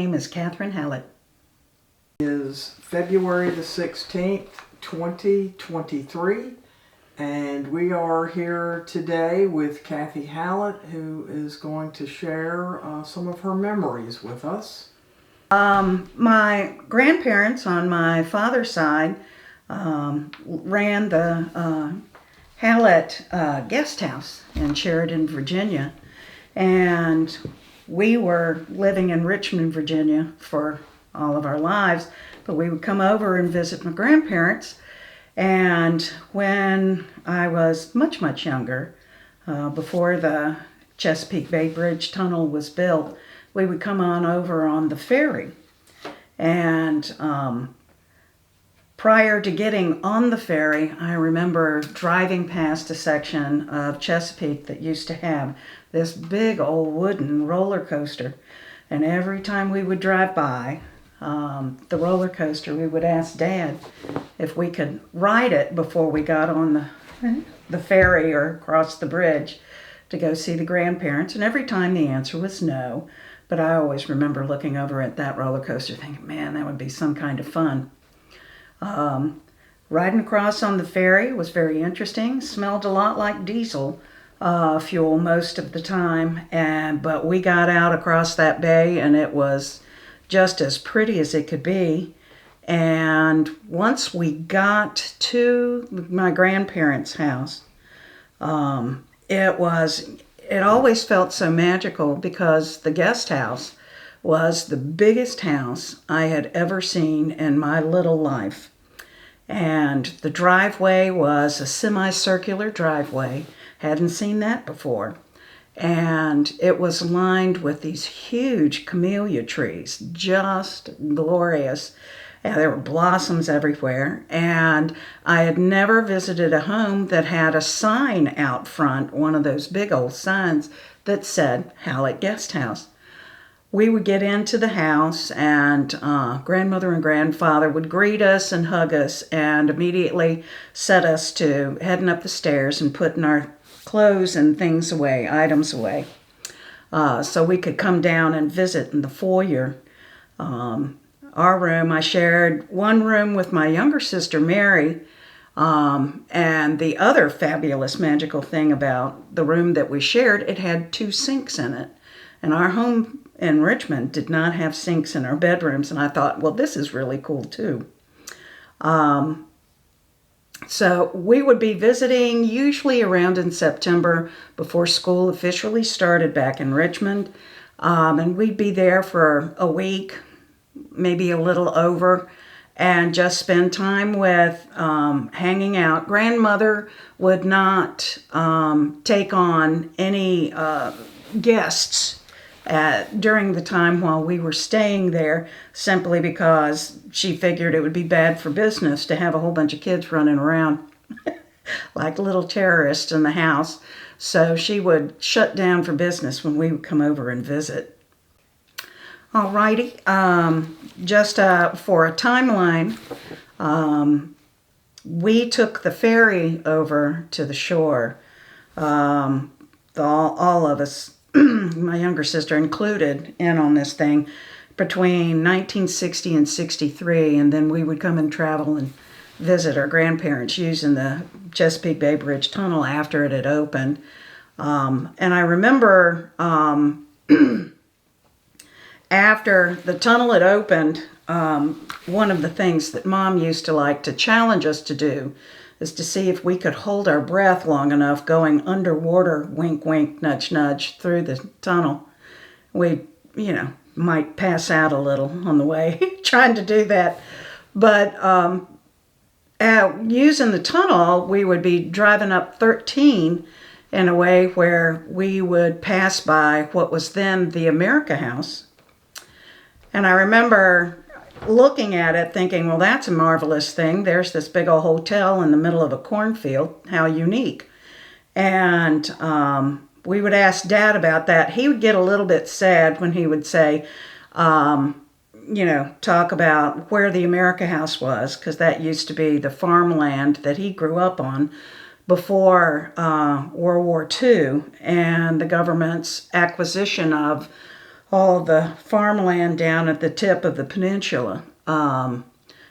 name is Kathryn Hallett. It is February the 16th, 2023, and we are here today with Kathy Hallett, who is going to share some of her memories with us. My grandparents on my father's side ran the Hallett guest house in Cheriton, Virginia, and we were living in Richmond, Virginia for all of our lives, but we would come over and visit my grandparents. And when I was much, much younger, before the Chesapeake Bay Bridge Tunnel was built, we would come on over on the ferry. And prior to getting on the ferry, I remember driving past a section of Chesapeake that used to have this big old wooden roller coaster. And every time we would drive by the roller coaster, we would ask Dad if we could ride it before we got on the ferry or across the bridge to go see the grandparents. And every time the answer was no. But I always remember looking over at that roller coaster thinking, man, that would be some kind of fun. Riding across on the ferry was very interesting. Smelled a lot like diesel fuel most of the time. But we got out across that bay and it was just as pretty as it could be. And once we got to my grandparents' house, it always felt so magical because the guest house was the biggest house I had ever seen in my little life. And the driveway was a semicircular driveway. Hadn't seen that before. And it was lined with these huge camellia trees, just glorious. And there were blossoms everywhere. And I had never visited a home that had a sign out front, one of those big old signs that said Hallett Guest House. We would get into the house and grandmother and grandfather would greet us and hug us and immediately set us to heading up the stairs and putting our clothes and things away, items away, so we could come down and visit in the foyer. Our room, I shared one room with my younger sister, Mary, and the other fabulous magical thing about the room that we shared, it had 2 sinks in it. And our home in Richmond did not have sinks in our bedrooms, and I thought, well, this is really cool too. So we would be visiting usually around in September before school officially started back in Richmond. And we'd be there for a week, maybe a little over, and just spend time with hanging out. Grandmother would not take on any guests during the time while we were staying there, simply because she figured it would be bad for business to have a whole bunch of kids running around like little terrorists in the house. So she would shut down for business when we would come over and visit. Alrighty, just for a timeline, we took the ferry over to the shore, all of us, my younger sister included, in on this thing between 1960 and 63, and then we would come and travel and visit our grandparents using the Chesapeake Bay Bridge Tunnel after it had opened. And I remember after the tunnel had opened, one of the things that Mom used to like to challenge us to do is to see if we could hold our breath long enough going underwater, wink, wink, nudge, nudge, through the tunnel. We, might pass out a little on the way trying to do that. But using the tunnel, we would be driving up 13 in a way where we would pass by what was then the America House. And I remember looking at it thinking, well, that's a marvelous thing. There's this big old hotel in the middle of a cornfield. How unique. And we would ask Dad about that. He would get a little bit sad when he would say, talk about where the America House was, because that used to be the farmland that he grew up on before World War II and the government's acquisition of all the farmland down at the tip of the peninsula.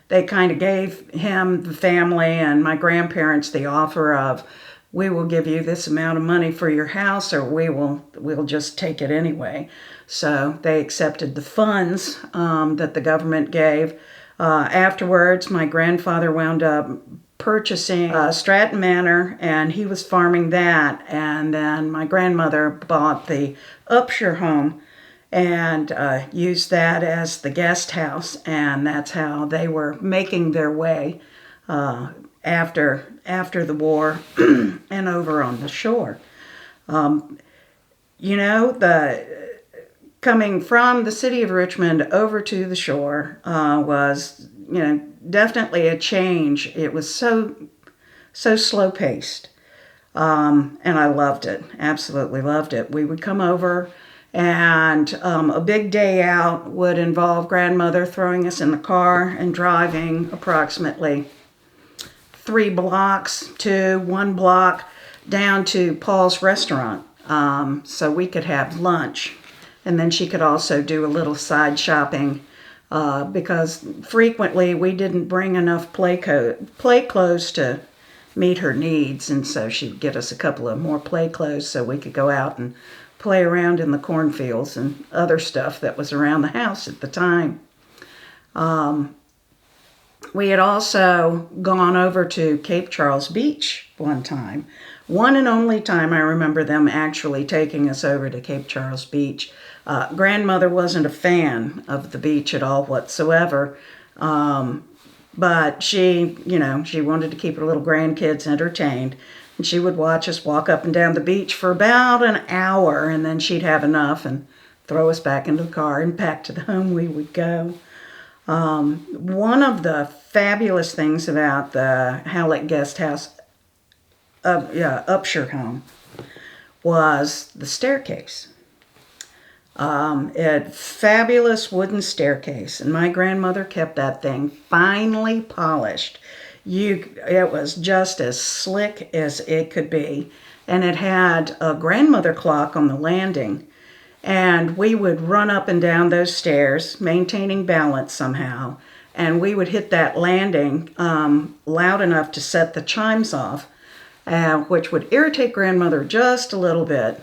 They kind of gave him, the family, and my grandparents the offer of, we will give you this amount of money for your house, or we'll just take it anyway. So they accepted the funds that the government gave. Afterwards, my grandfather wound up purchasing Stratton Manor, and he was farming that. And then my grandmother bought the Upshur home and used that as the guest house, and that's how they were making their way after the war and over on the shore. Coming from the city of Richmond over to the shore was, definitely a change. It was so slow paced, and I loved it. Absolutely loved it. We would come over, and a big day out would involve grandmother throwing us in the car and driving approximately 3 blocks to 1 block down to Paul's restaurant, so we could have lunch. And then she could also do a little side shopping because frequently we didn't bring enough play clothes to meet her needs. And so she'd get us a couple of more play clothes so we could go out and play around in the cornfields and other stuff that was around the house at the time. We had also gone over to Cape Charles Beach one time. One and only time I remember them actually taking us over to Cape Charles Beach. Grandmother wasn't a fan of the beach at all whatsoever, but she wanted to keep her little grandkids entertained, and she would watch us walk up and down the beach for about an hour, and then she'd have enough and throw us back into the car, and back to the home we would go. One of the fabulous things about the Hallett guest house, Upshur home, was the staircase. It fabulous wooden staircase, and my grandmother kept that thing finely polished. It was just as slick as it could be, and it had a grandmother clock on the landing, and we would run up and down those stairs, maintaining balance somehow, and we would hit that landing loud enough to set the chimes off, which would irritate grandmother just a little bit.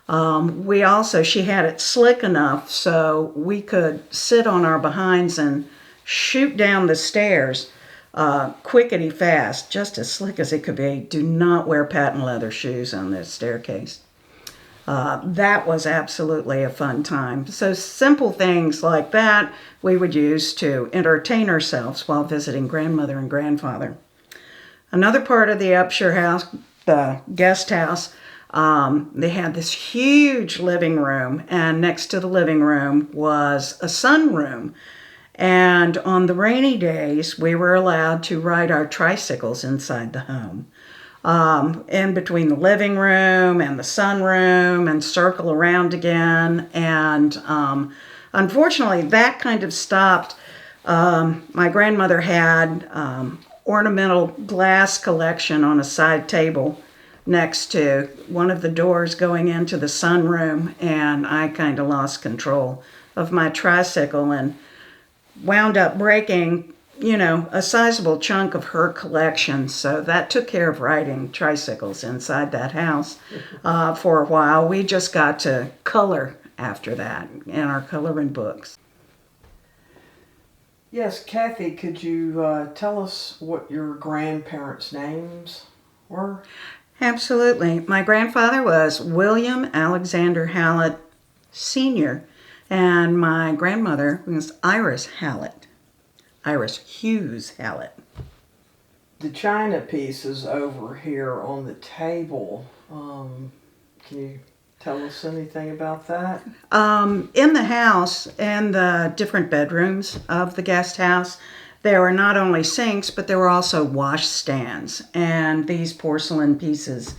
She had it slick enough so we could sit on our behinds and shoot down the stairs quickety fast, just as slick as it could be. Do not wear patent leather shoes on this staircase. That was absolutely a fun time. So simple things like that we would use to entertain ourselves while visiting grandmother and grandfather. Another part of the Upshur house, the guest house, they had this huge living room, and next to the living room was a sunroom. And on the rainy days, we were allowed to ride our tricycles inside the home, in between the living room and the sunroom, and circle around again. And unfortunately, that kind of stopped. My grandmother had ornamental glass collection on a side table next to one of the doors going into the sunroom, and I kind of lost control of my tricycle and wound up breaking, a sizable chunk of her collection. So that took care of riding tricycles inside that house for a while. We just got to color after that in our coloring books. Yes, Kathy, could you tell us what your grandparents' names were? Absolutely. My grandfather was William Alexander Hallett Sr., and my grandmother was Iris Hallett. Iris Hughes Hallett. The china pieces over here on the table, can you tell us anything about that? In the house, in the different bedrooms of the guest house, there were not only sinks, but there were also washstands. And these porcelain pieces,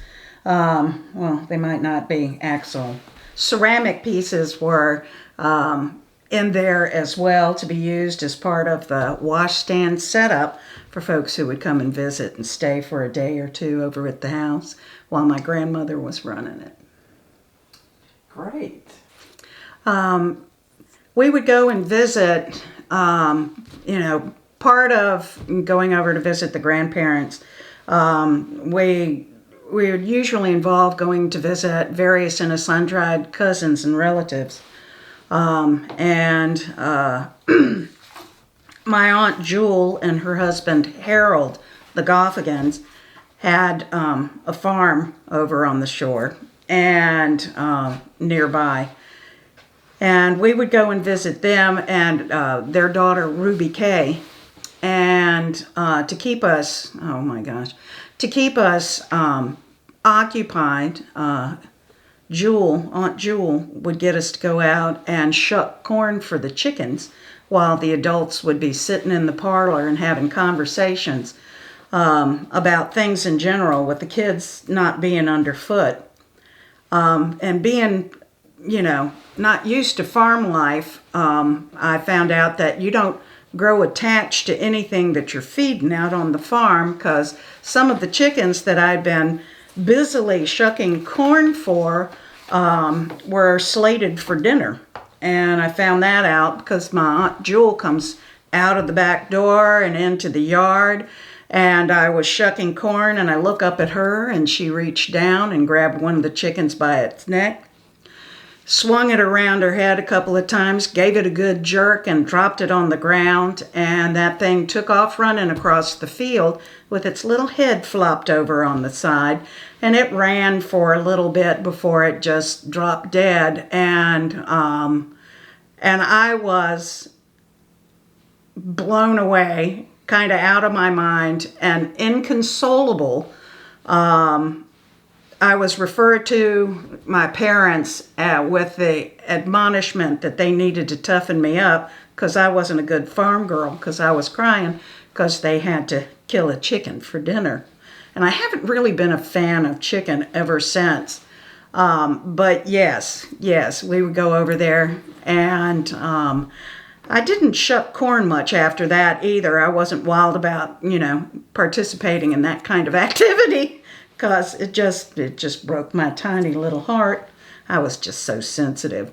they might not be actual ceramic pieces, were in there as well to be used as part of the washstand setup for folks who would come and visit and stay for a day or two over at the house while my grandmother was running it. Great. we would go and visit, part of going over to visit the grandparents, we would usually involve going to visit various and sundry cousins and relatives. My Aunt Jewel and her husband Harold, the Goffigans, had a farm over on the shore and nearby. And we would go and visit them and their daughter Ruby Kay. And to keep us occupied, Aunt Jewel would get us to go out and shuck corn for the chickens while the adults would be sitting in the parlor and having conversations about things in general, with the kids not being underfoot. And being, not used to farm life, I found out that you don't grow attached to anything that you're feeding out on the farm, because some of the chickens that I'd been busily shucking corn for were slated for dinner. And I found that out because my Aunt Jewel comes out of the back door and into the yard, and I was shucking corn, and I look up at her, and she reached down and grabbed one of the chickens by its neck, swung it around her head a couple of times, gave it a good jerk, and dropped it on the ground, and that thing took off running across the field with its little head flopped over on the side, and it ran for a little bit before it just dropped dead. And I was blown away, kind of out of my mind, and inconsolable. I was referred to my parents with the admonishment that they needed to toughen me up because I wasn't a good farm girl, because I was crying because they had to kill a chicken for dinner. And I haven't really been a fan of chicken ever since. But yes, we would go over there, and I didn't shuck corn much after that either. I wasn't wild about, participating in that kind of activity, because it just broke my tiny little heart. I was just so sensitive.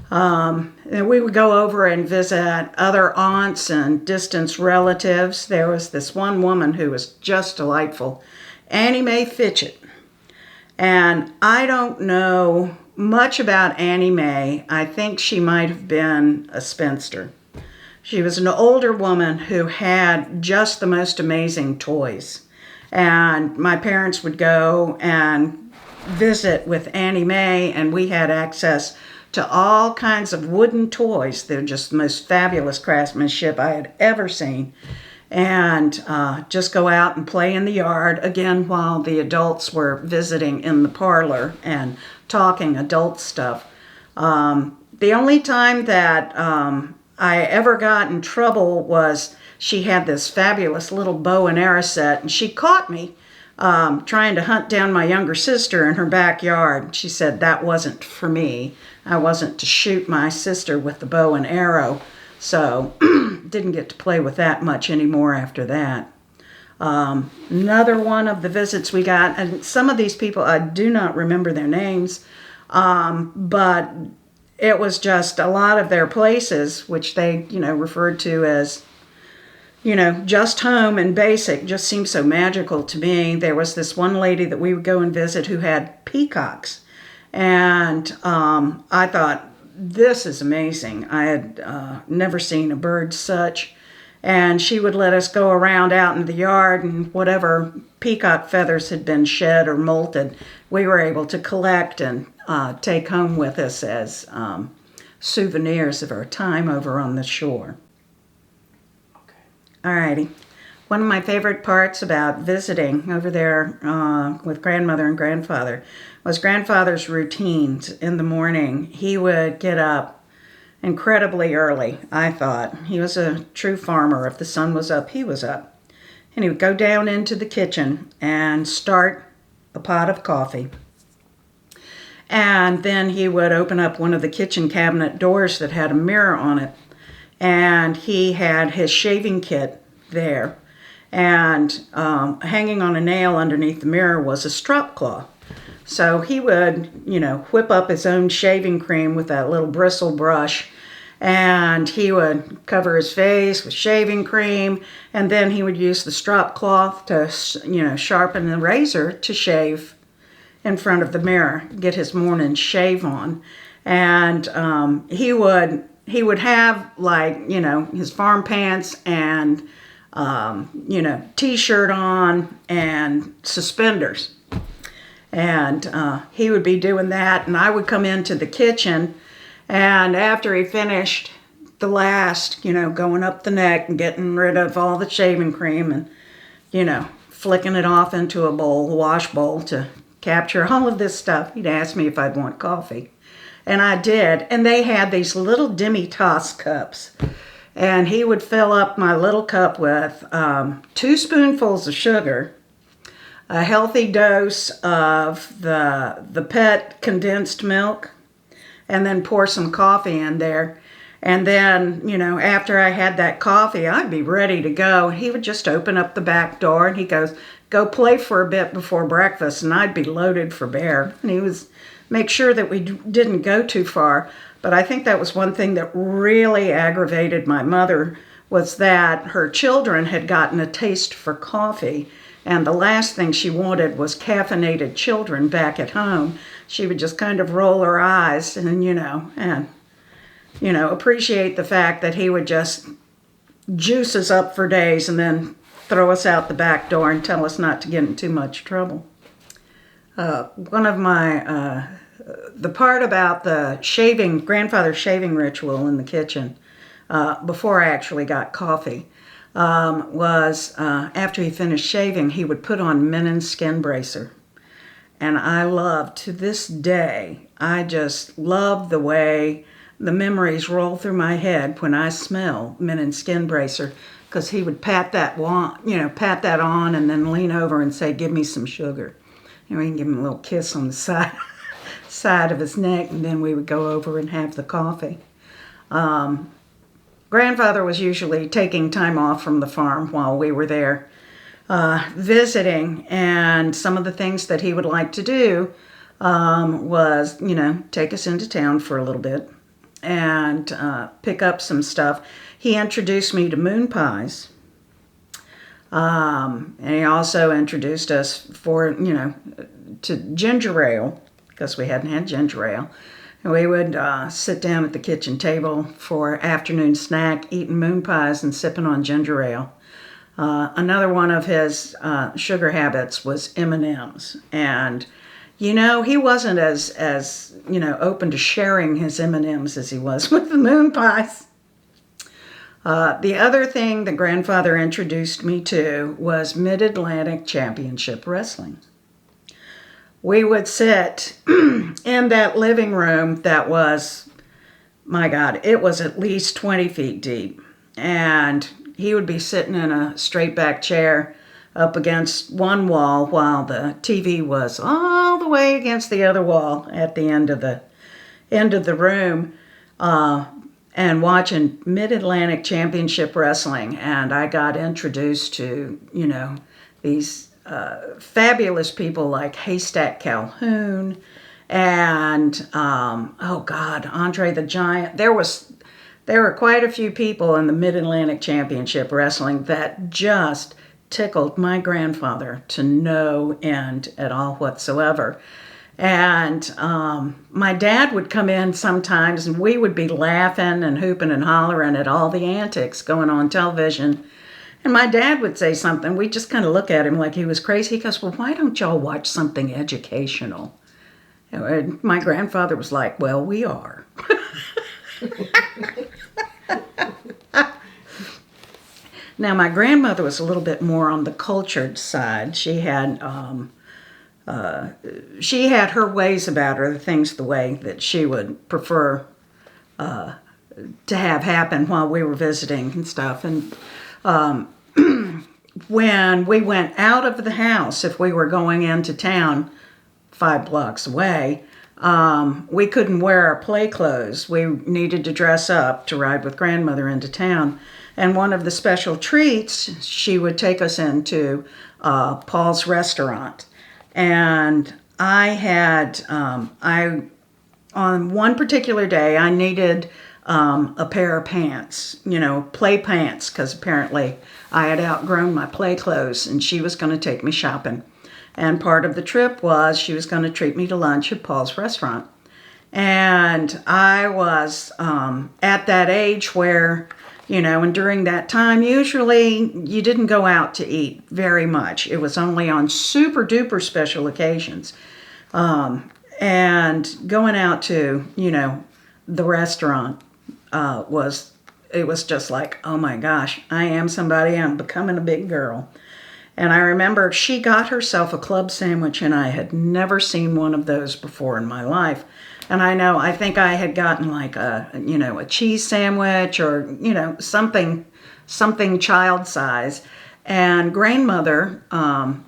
And we would go over and visit other aunts and distant relatives. There was this one woman who was just delightful, Annie Mae Fitchett. And I don't know much about Annie Mae. I think she might have been a spinster. She was an older woman who had just the most amazing toys. And my parents would go and visit with Annie Mae, and we had access to all kinds of wooden toys. They're just the most fabulous craftsmanship I had ever seen. And just go out and play in the yard, again, while the adults were visiting in the parlor and talking adult stuff. The only time that I ever got in trouble was she had this fabulous little bow and arrow set, and she caught me trying to hunt down my younger sister in her backyard. She said that wasn't for me. I wasn't to shoot my sister with the bow and arrow, so didn't get to play with that much anymore after that. Another one of the visits we got, and some of these people, I do not remember their names, but it was just a lot of their places, which they, referred to as, just home and basic, just seemed so magical to me. There was this one lady that we would go and visit who had peacocks. And I thought, this is amazing. I had never seen a bird such. And she would let us go around out in the yard, and whatever peacock feathers had been shed or molted, we were able to collect and take home with us as souvenirs of our time over on the shore. Alrighty. One of my favorite parts about visiting over there with grandmother and grandfather was grandfather's routines in the morning. He would get up incredibly early, I thought. He was a true farmer. If the sun was up, he was up. And he would go down into the kitchen and start a pot of coffee. And then he would open up one of the kitchen cabinet doors that had a mirror on it. And he had his shaving kit there. And hanging on a nail underneath the mirror was a strop claw. So he would, whip up his own shaving cream with that little bristle brush And he would cover his face with shaving cream, and then he would use the strop cloth to, sharpen the razor to shave in front of the mirror, get his morning shave on. And he would have, like, his farm pants and t-shirt on and suspenders. And he would be doing that, and I would come into the kitchen, and after he finished the last, going up the neck and getting rid of all the shaving cream and, flicking it off into a bowl, a wash bowl, to capture all of this stuff, he'd ask me if I'd want coffee. And I did. And they had these little demi-tasse cups. And he would fill up my little cup with 2 spoonfuls of sugar, a healthy dose of the pet condensed milk, and then pour some coffee in there. And then, after I had that coffee, I'd be ready to go. He would just open up the back door and he goes, "Go play for a bit before breakfast," and I'd be loaded for bear. And he was make sure that we didn't go too far. But I think that was one thing that really aggravated my mother, was that her children had gotten a taste for coffee, and the last thing she wanted was caffeinated children back at home. She would just kind of roll her eyes and appreciate the fact that he would just juice us up for days and then throw us out the back door and tell us not to get in too much trouble. One of my, the part about the grandfather's shaving ritual in the kitchen, before I actually got coffee, was after he finished shaving, he would put on Menon skin bracer. And to this day, I just love the way the memories roll through my head when I smell Menon skin bracer, because he would pat that on and then lean over and say, "Give me some sugar." We can give him a little kiss on the side of his neck, and then we would go over and have the coffee. Grandfather was usually taking time off from the farm while we were there visiting, and some of the things that he would like to do was, take us into town for a little bit and pick up some stuff. He introduced me to moon pies. And he also introduced us to ginger ale, because we hadn't had ginger ale. And we would sit down at the kitchen table for afternoon snack, eating moon pies and sipping on ginger ale. Another one of his sugar habits was M&Ms. And, he wasn't as open to sharing his M&Ms as he was with the moon pies. The other thing that grandfather introduced me to was Mid-Atlantic Championship Wrestling. We would sit in that living room that was, my God, it was at least 20 feet deep. And he would be sitting in a straight back chair up against one wall while the TV was all the way against the other wall at the end of the room. And watching Mid-Atlantic Championship Wrestling. And I got introduced to, these fabulous people like Haystack Calhoun and, Andre the Giant. There were quite a few people in the Mid-Atlantic Championship Wrestling that just tickled my grandfather to no end at all whatsoever. And my dad would come in sometimes, and we would be laughing and hooping and hollering at all the antics going on television. And my dad would say something. We'd just kind of look at him like he was crazy. He goes, "Well, why don't y'all watch something educational?" And my grandfather was like, "Well, we are." Now, my grandmother was a little bit more on the cultured side. She had her ways about her, the way that she would prefer to have happen while we were visiting and stuff. And when we went out of the house, if we were going into town 5 blocks away, we couldn't wear our play clothes. We needed to dress up to ride with grandmother into town. And one of the special treats, she would take us into Paul's restaurant. And I had, on one particular day, I needed a pair of pants, play pants, because apparently I had outgrown my play clothes, and she was going to take me shopping. And part of the trip was she was going to treat me to lunch at Paul's restaurant. And I was at that age where, and during that time, usually you didn't go out to eat very much. It was only on super duper special occasions. And going out to, the restaurant it was just like, oh my gosh, I am somebody, I'm becoming a big girl. And I remember she got herself a club sandwich, and I had never seen one of those before in my life. And I think I had gotten like a cheese sandwich or, something child size. And grandmother,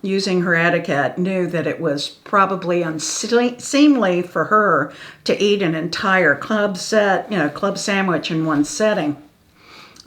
using her etiquette, knew that it was probably unseemly for her to eat an entire club sandwich in one setting.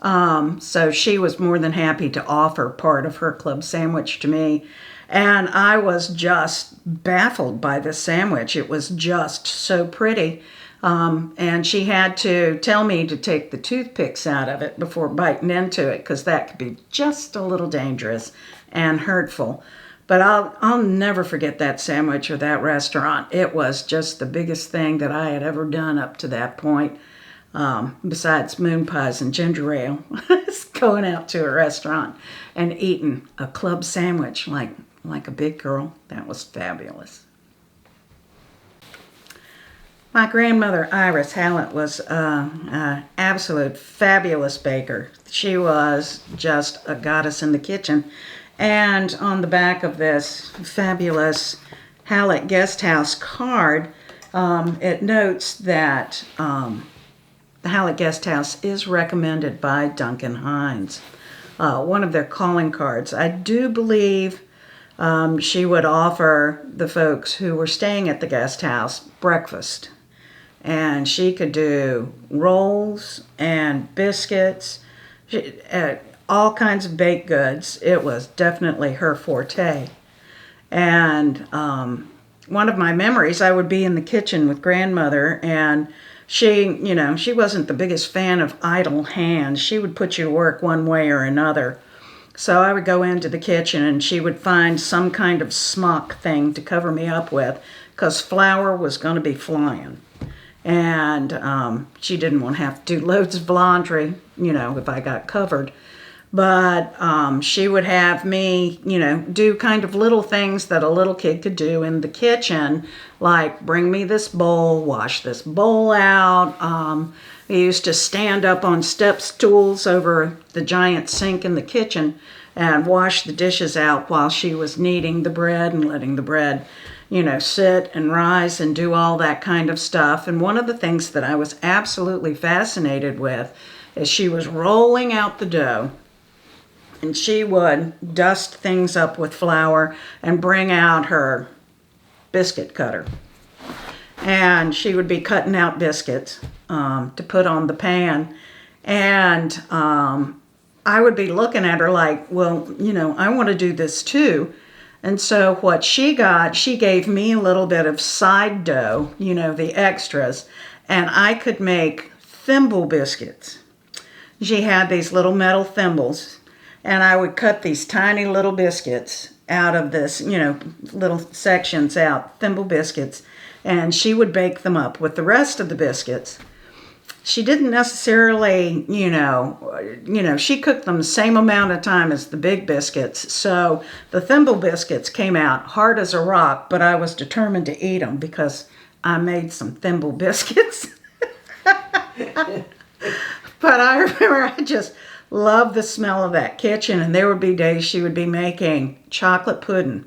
So she was more than happy to offer part of her club sandwich to me. And I was just baffled by this sandwich. It was just so pretty. And she had to tell me to take the toothpicks out of it before biting into it, because that could be just a little dangerous and hurtful. But I'll never forget that sandwich or that restaurant. It was just the biggest thing that I had ever done up to that point. Besides moon pies and ginger ale, going out to a restaurant and eating a club sandwich like a big girl. That was fabulous. My grandmother, Iris Hallett, was an absolute fabulous baker. She was just a goddess in the kitchen. And on the back of this fabulous Hallett Guest House card, it notes that the Hallett Guest House is recommended by Duncan Hines, one of their calling cards. I do believe she would offer the folks who were staying at the guest house breakfast. And she could do rolls and biscuits, all kinds of baked goods. It was definitely her forte. And one of my memories, I would be in the kitchen with grandmother, and she wasn't the biggest fan of idle hands. She would put you to work one way or another. So I would go into the kitchen, and she would find some kind of smock thing to cover me up with, because flour was going to be flying. And she didn't want to have to do loads of laundry, if I got covered. But she would have me, do kind of little things that a little kid could do in the kitchen, like bring me this bowl, wash this bowl out. We used to stand up on step stools over the giant sink in the kitchen and wash the dishes out while she was kneading the bread and letting the bread sit and rise and do all that kind of stuff. And one of the things that I was absolutely fascinated with is she was rolling out the dough, and she would dust things up with flour and bring out her biscuit cutter. And she would be cutting out biscuits to put on the pan. And I would be looking at her like, well, I want to do this too. And so what she gave me a little bit of side dough, the extras, and I could make thimble biscuits. She had these little metal thimbles, and I would cut these tiny little biscuits out of this, little sections out, thimble biscuits, and she would bake them up with the rest of the biscuits. She didn't necessarily, she cooked them the same amount of time as the big biscuits. So the thimble biscuits came out hard as a rock, but I was determined to eat them because I made some thimble biscuits. But I remember I just loved the smell of that kitchen, and there would be days she would be making chocolate pudding.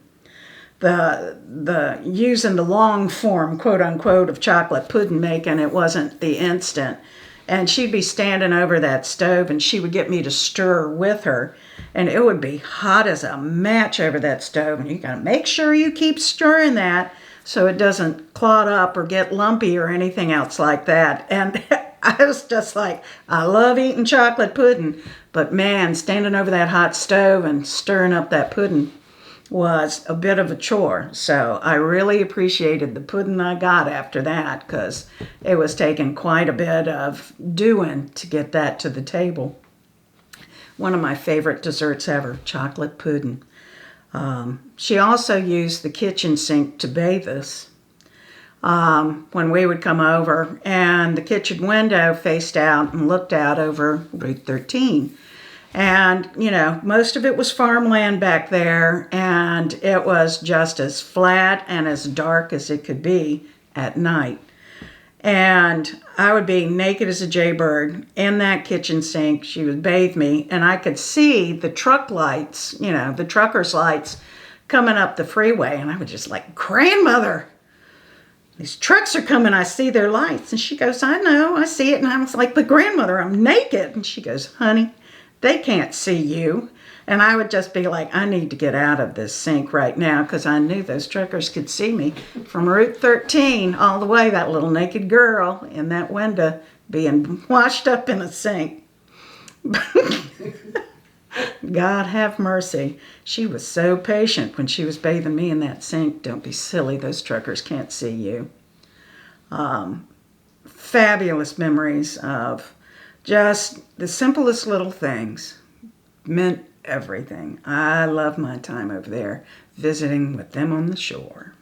Using the long form, quote unquote, of chocolate pudding making. It wasn't the instant. And she'd be standing over that stove, and she would get me to stir with her, and it would be hot as a match over that stove. And you gotta make sure you keep stirring that so it doesn't clot up or get lumpy or anything else like that. And I was just like, I love eating chocolate pudding, but man, standing over that hot stove and stirring up that pudding, was a bit of a chore. So I really appreciated the pudding I got after that, because it was taking quite a bit of doing to get that to the table. One of my favorite desserts ever, chocolate pudding. She also used the kitchen sink to bathe us when we would come over, and the kitchen window faced out and looked out over Route 13. And, you know, most of it was farmland back there, and it was just as flat and as dark as it could be at night. And I would be naked as a jaybird in that kitchen sink. She would bathe me, and I could see the truck lights, you know, the truckers' lights coming up the freeway. And I would just like, "Grandmother, these trucks are coming. I see their lights." And she goes, "I know, I see it." And I was like, "But grandmother, I'm naked." And she goes, "Honey, they can't see you." And I would just be like, I need to get out of this sink right now, because I knew those truckers could see me from Route 13 all the way, that little naked girl in that window being washed up in a sink. God have mercy. She was so patient when she was bathing me in that sink. Don't be silly. Those truckers can't see you. Fabulous memories of just the simplest little things. Meant everything. I love my time over there, visiting with them on the shore.